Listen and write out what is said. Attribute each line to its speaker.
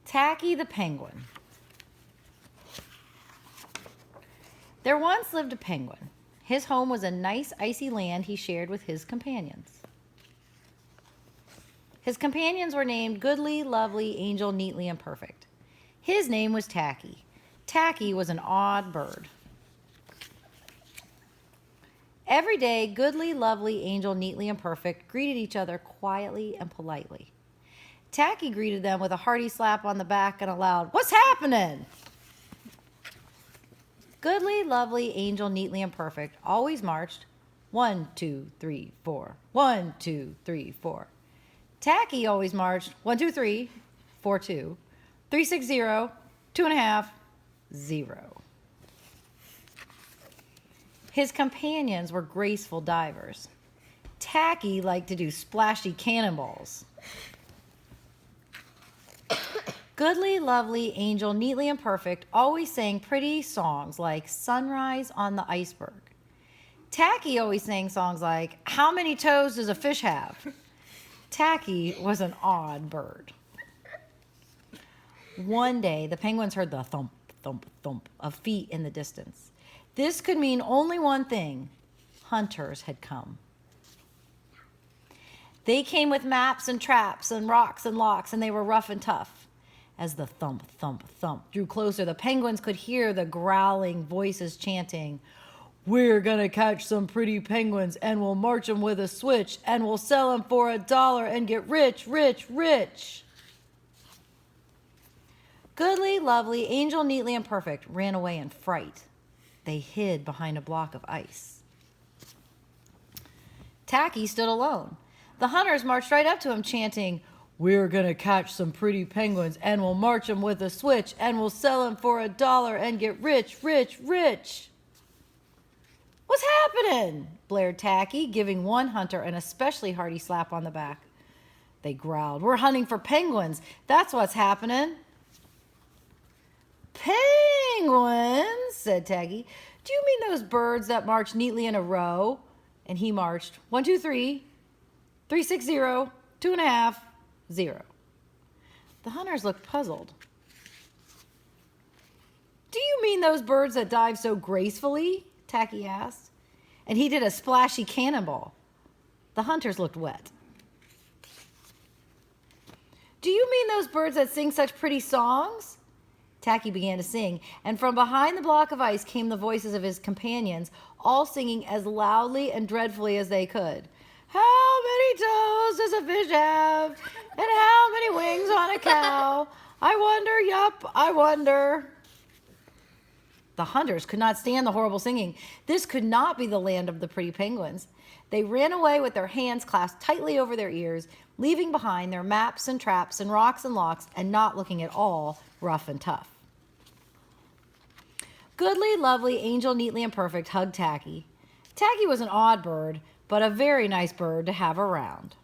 Speaker 1: Tacky the Penguin. There once lived a penguin. His home was a nice icy land he shared with his companions. His companions were named Goodly, Lovely, Angel, Neatly, and Perfect. His name was Tacky. Tacky was an odd bird. Every day, Goodly, Lovely, Angel, Neatly, and Perfect greeted each other quietly and politely. Tacky greeted them with a hearty slap on the back and a loud, "What's happening?" Goodly, Lovely, Angel, Neatly, and Perfect always marched 1, 2, 3, 4. 1, 2, 3, 4. Tacky always marched 1, 2, 3, 4, 2, 3, 6, 0, 2.5, 0. His companions were graceful divers. Tacky liked to do splashy cannonballs. Goodly, Lovely, Angel, Neatly, and Perfect always sang pretty songs like Sunrise on the Iceberg. Tacky always sang songs like, How many toes does a fish have? Tacky was an odd bird. One day, the penguins heard the thump, thump, thump of feet in the distance. This could mean only one thing. Hunters had come. They came with maps and traps and rocks and locks, and they were rough and tough. As the thump, thump, thump drew closer, the penguins could hear the growling voices chanting, We're gonna catch some pretty penguins, and we'll march them with a switch, and we'll sell them for $1 and get rich, rich, rich. Goodly, Lovely, Angel, Neatly, and Perfect ran away in fright. They hid behind a block of ice. Tacky stood alone. The hunters marched right up to him, chanting, We're gonna catch some pretty penguins, and we'll march them with a switch, and we'll sell them for $1 and get rich, rich, rich. What's happening? Blared Tacky, giving one hunter an especially hearty slap on the back. They growled, We're hunting for penguins. That's what's happening. Penguins, said Tacky. Do you mean those birds that march neatly in a row? And he marched 1, 2, 3, 3, 6, 0, 2.5, 0. The hunters looked puzzled. Do you mean those birds that dive so gracefully? Tacky asked. And he did a splashy cannonball. The hunters looked wet. Do you mean those birds that sing such pretty songs? Tacky began to sing, and from behind the block of ice came the voices of his companions, all singing as loudly and dreadfully as they could. How many toes does a fish have? And how many wings on a cow? I wonder, yup, I wonder. The hunters could not stand the horrible singing. This could not be the land of the pretty penguins. They ran away with their hands clasped tightly over their ears, leaving behind their maps and traps and rocks and locks, and not looking at all rough and tough. Goodly, Lovely, Angel, Neatly, and Perfect hugged Tacky. Tacky was an odd bird, but a very nice bird to have around.